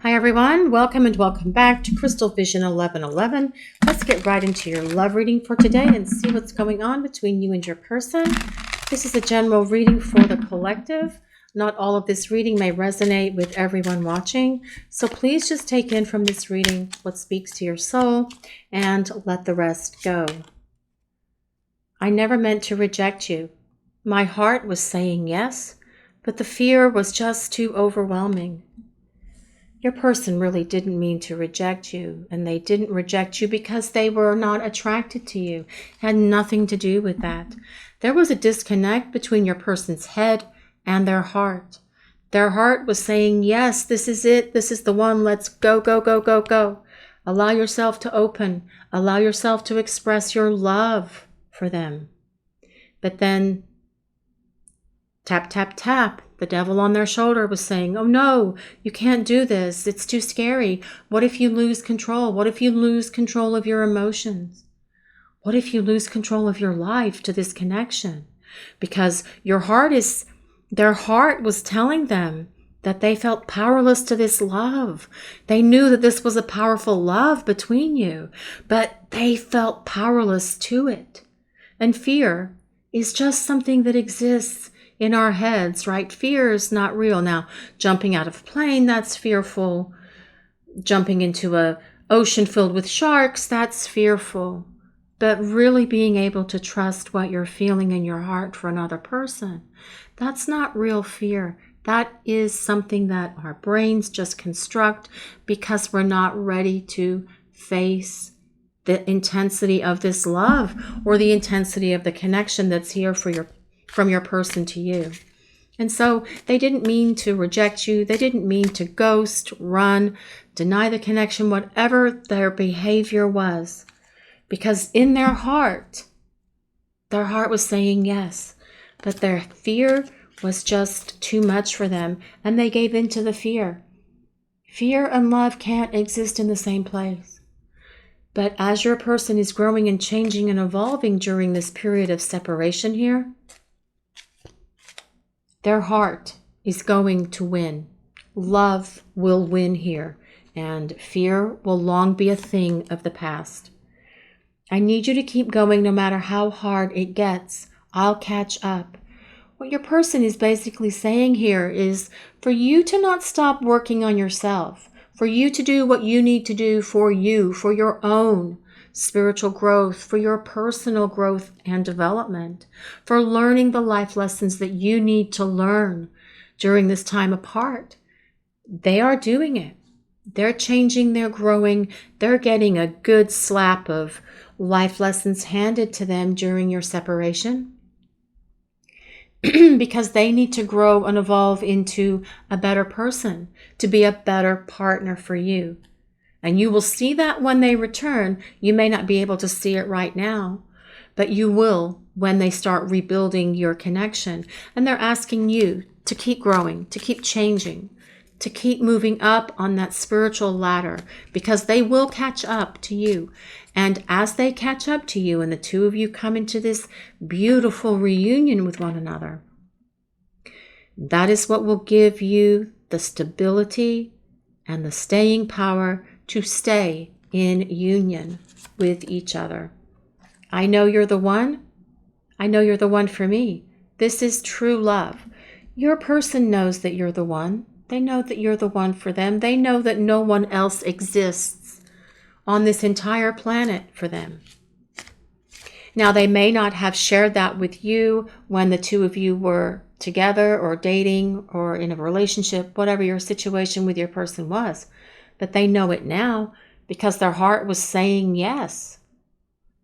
Hi everyone, welcome and welcome back to Crystal Vision 1111. Let's get right into your love reading for today and see what's going on between you and your person. This is a general reading for the collective. Not all of this reading may resonate with everyone watching, so please just take in from this reading what speaks to your soul and let the rest go. I never meant to reject you. My heart was saying yes, but the fear was just too overwhelming. Your person really didn't mean to reject you, and they didn't reject you because they were not attracted to you. It had nothing to do with that. There was a disconnect between your person's head and their heart. Their heart was saying, yes, this is it. This is the one. Let's go, go, go, go, go. Allow yourself to open. Allow yourself to express your love for them. But then, tap, tap, tap. The devil on their shoulder was saying, oh no, you can't do this. It's too scary. What if you lose control? What if you lose control of your emotions? What if you lose control of your life to this connection? Because their heart was telling them that they felt powerless to this love. They knew that this was a powerful love between you, but they felt powerless to it. And fear is just something that exists in our heads, right? Fear is not real. Now, jumping out of a plane, that's fearful. Jumping into an ocean filled with sharks, that's fearful. But really being able to trust what you're feeling in your heart for another person, that's not real fear. That is something that our brains just construct because we're not ready to face the intensity of this love or the intensity of the connection that's here from your person to you. And so they didn't mean to reject you. They didn't mean to ghost, run, deny the connection, whatever their behavior was. Because in their heart was saying yes. But their fear was just too much for them. And they gave in to the fear. Fear and love can't exist in the same place. But as your person is growing and changing and evolving during this period of separation here, their heart is going to win. Love will win here, and fear will long be a thing of the past. I need you to keep going no matter how hard it gets. I'll catch up. What your person is basically saying here is for you to not stop working on yourself, for you to do what you need to do for you, for your own spiritual growth, for your personal growth and development, for learning the life lessons that you need to learn during this time apart. They are doing it. They're changing, they're growing, they're getting a good slap of life lessons handed to them during your separation because they need to grow and evolve into a better person, to be a better partner for you. And you will see that when they return. You may not be able to see it right now, but you will when they start rebuilding your connection. And they're asking you to keep growing, to keep changing, to keep moving up on that spiritual ladder, because they will catch up to you. And as they catch up to you and the two of you come into this beautiful reunion with one another, that is what will give you the stability and the staying power to stay in union with each other. I know you're the one. I know you're the one for me. This is true love. Your person knows that you're the one. They know that you're the one for them. They know that no one else exists on this entire planet for them. Now, they may not have shared that with you when the two of you were together or dating or in a relationship, whatever your situation with your person was. But they know it now because their heart was saying yes.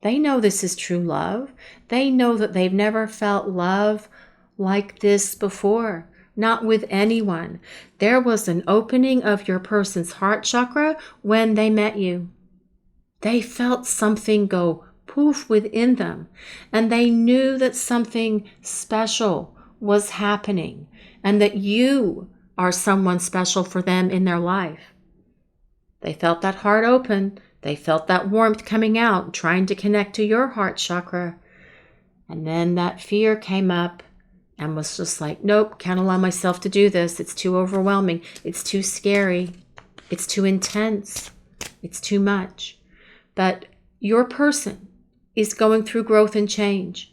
They know this is true love. They know that they've never felt love like this before, not with anyone. There was an opening of your person's heart chakra when they met you. They felt something go poof within them, and they knew that something special was happening and that you are someone special for them in their life. They felt that heart open. They felt that warmth coming out, trying to connect to your heart chakra. And then that fear came up and was just like, nope, can't allow myself to do this. It's too overwhelming. It's too scary. It's too intense. It's too much. But your person is going through growth and change.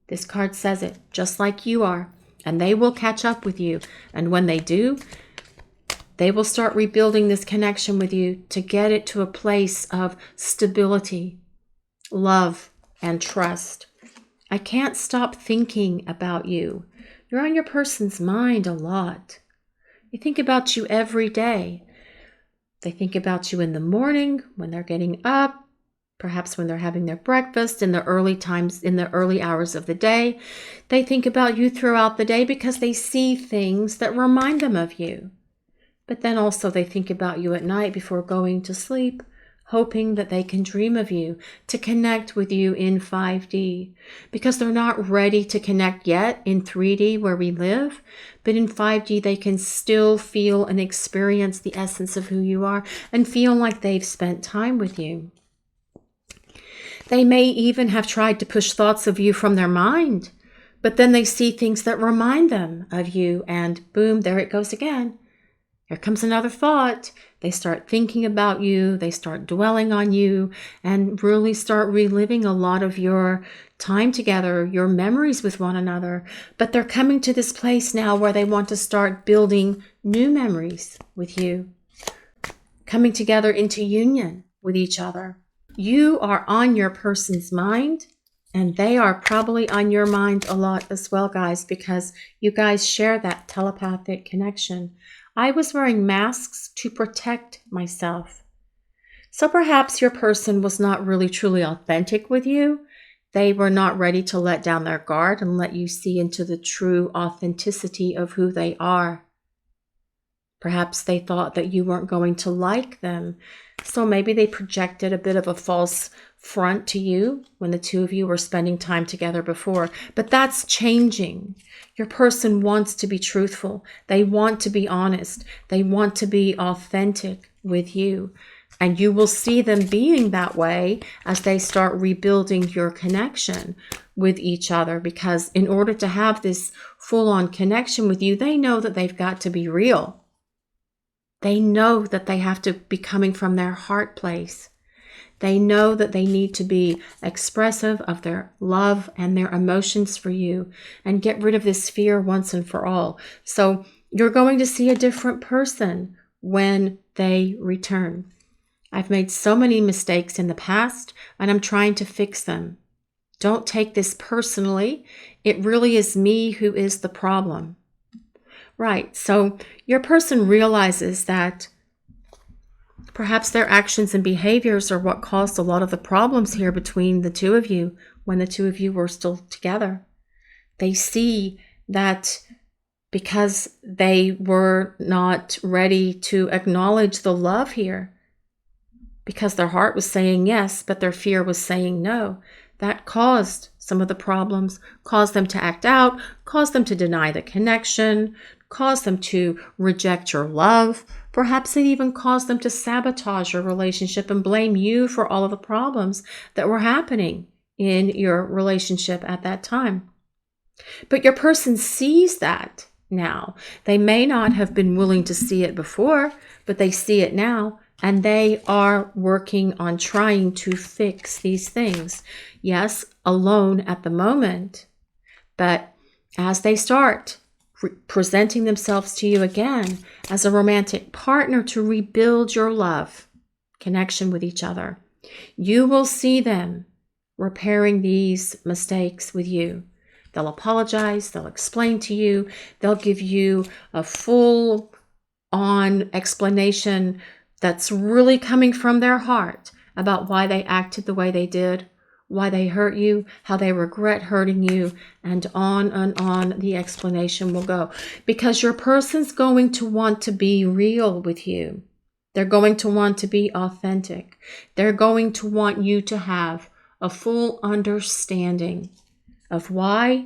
This card says it, just like you are. And they will catch up with you. And when they do, they will start rebuilding this connection with you to get it to a place of stability, love, and trust. I can't stop thinking about you. You're on your person's mind a lot. They think about you every day. They think about you in the morning, when they're getting up, perhaps when they're having their breakfast, in the early hours of the day. They think about you throughout the day because they see things that remind them of you. But then also they think about you at night before going to sleep, hoping that they can dream of you, to connect with you in 5D, because they're not ready to connect yet in 3D where we live, but in 5D they can still feel and experience the essence of who you are and feel like they've spent time with you. They may even have tried to push thoughts of you from their mind, but then they see things that remind them of you, and boom, there it goes again. Here comes another thought. They start thinking about you, they start dwelling on you, and really start reliving a lot of your time together, your memories with one another. But they're coming to this place now where they want to start building new memories with you, coming together into union with each other. You are on your person's mind, and they are probably on your mind a lot as well, guys, because you guys share that telepathic connection. I was wearing masks to protect myself. So perhaps your person was not really truly authentic with you. They were not ready to let down their guard and let you see into the true authenticity of who they are. Perhaps they thought that you weren't going to like them. So maybe they projected a bit of a false front to you when the two of you were spending time together before. But that's changing. Your person wants to be truthful. They want to be honest. They want to be authentic with you. And you will see them being that way as they start rebuilding your connection with each other. Because in order to have this full-on connection with you, they know that they've got to be real. They know that they have to be coming from their heart place. They know that they need to be expressive of their love and their emotions for you and get rid of this fear once and for all. So you're going to see a different person when they return. I've made so many mistakes in the past, and I'm trying to fix them. Don't take this personally. It really is me who is the problem. Right, so your person realizes that perhaps their actions and behaviors are what caused a lot of the problems here between the two of you when the two of you were still together. They see that because they were not ready to acknowledge the love here, because their heart was saying yes, but their fear was saying no, that caused some of the problems, caused them to act out, caused them to deny the connection, caused them to reject your love. Perhaps it even caused them to sabotage your relationship and blame you for all of the problems that were happening in your relationship at that time. But your person sees that now. They may not have been willing to see it before, but they see it now, and they are working on trying to fix these things. Yes, alone at the moment, but as they start presenting themselves to you again as a romantic partner to rebuild your love connection with each other, you will see them repairing these mistakes with you. They'll apologize, they'll explain to you, they'll give you a full-on explanation that's really coming from their heart about why they acted the way they did, why they hurt you, how they regret hurting you, and on the explanation will go. Because your person's going to want to be real with you. They're going to want to be authentic. They're going to want you to have a full understanding of why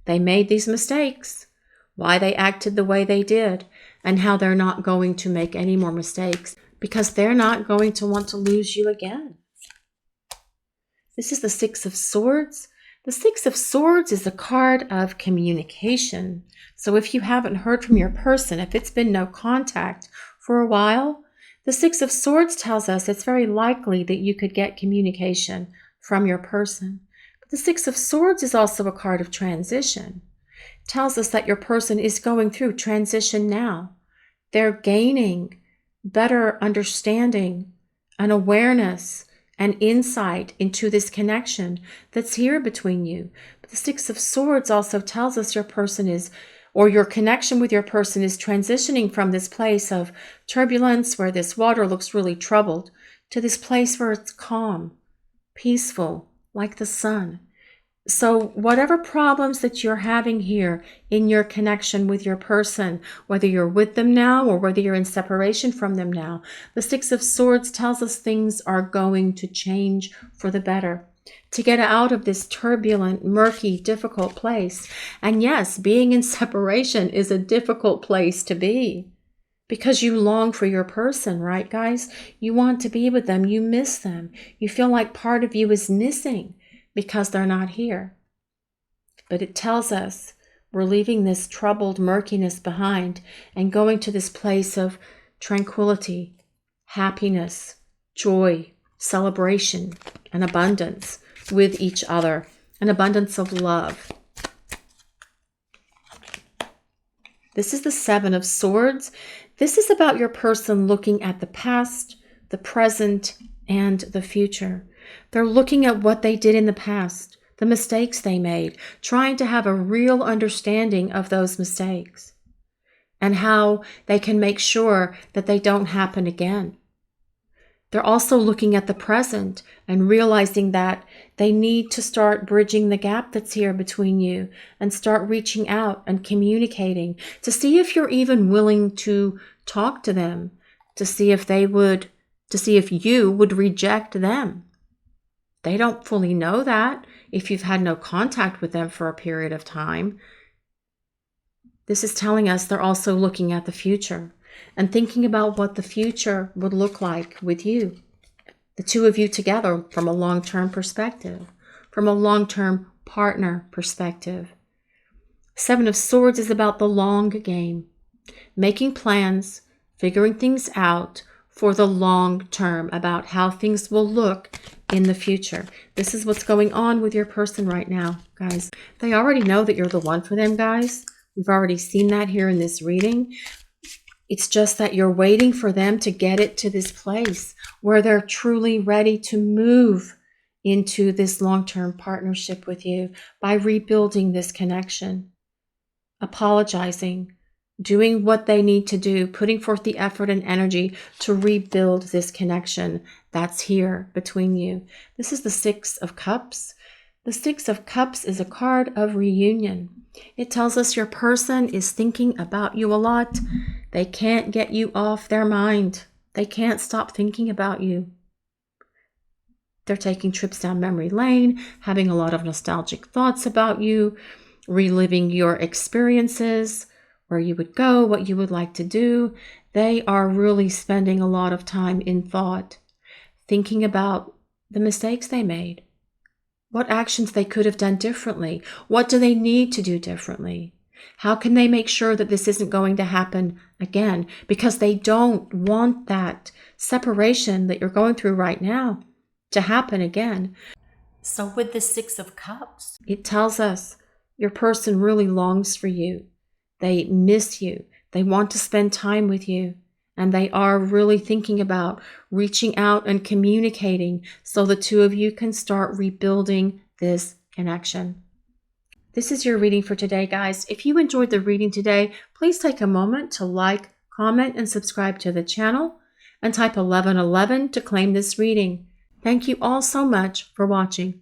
they made these mistakes, why they acted the way they did, and how they're not going to make any more mistakes, because they're not going to want to lose you again. This is the Six of Swords. The Six of Swords is a card of communication. So if you haven't heard from your person, if it's been no contact for a while, The Six of Swords tells us it's very likely that you could get communication from your person. But the Six of Swords is also a card of transition. It tells us that your person is going through transition now. They're gaining better understanding and awareness and insight into this connection that's here between you. But the Six of Swords also tells us your person is, or your connection with your person is transitioning from this place of turbulence where this water looks really troubled to this place where it's calm, peaceful, like the sun. So whatever problems that you're having here in your connection with your person, whether you're with them now or whether you're in separation from them now, the Six of Swords tells us things are going to change for the better, to get out of this turbulent, murky, difficult place. And yes, being in separation is a difficult place to be because you long for your person, right, guys? You want to be with them. You miss them. You feel like part of you is missing because they're not here. But it tells us we're leaving this troubled murkiness behind and going to this place of tranquility, happiness, joy, celebration, and abundance with each other, an abundance of love. This is the Seven of Swords. This is about your person looking at the past, the present, and the future. They're looking at what they did in the past, the mistakes they made, trying to have a real understanding of those mistakes and how they can make sure that they don't happen again. They're also looking at the present and realizing that they need to start bridging the gap that's here between you and start reaching out and communicating to see if you're even willing to talk to them, to see if you would reject them. They don't fully know that if you've had no contact with them for a period of time. This is telling us they're also looking at the future and thinking about what the future would look like with you, the two of you together from a long-term perspective, from a long-term partner perspective. Seven of Swords is about the long game, making plans, figuring things out for the long term, about how things will look in the future. This is what's going on with your person right now, guys. They already know that you're the one for them, guys. We've already seen that here in this reading. It's just that you're waiting for them to get it to this place where they're truly ready to move into this long-term partnership with you by rebuilding this connection, apologizing, doing what they need to do, putting forth the effort and energy to rebuild this connection that's here between you. This is the Six of Cups. The Six of Cups is a card of reunion. It tells us your person is thinking about you a lot. They can't get you off their mind. They can't stop thinking about you. They're taking trips down memory lane, having a lot of nostalgic thoughts about you, reliving your experiences, where you would go, what you would like to do. They are really spending a lot of time in thought, thinking about the mistakes they made, what actions they could have done differently, what do they need to do differently, how can they make sure that this isn't going to happen again, because they don't want that separation that you're going through right now to happen again. So with the Six of Cups, it tells us your person really longs for you. They miss you. They want to spend time with you. And they are really thinking about reaching out and communicating so the two of you can start rebuilding this connection. This is your reading for today, guys. If you enjoyed the reading today, please take a moment to like, comment, and subscribe to the channel, and type 1111 to claim this reading. Thank you all so much for watching.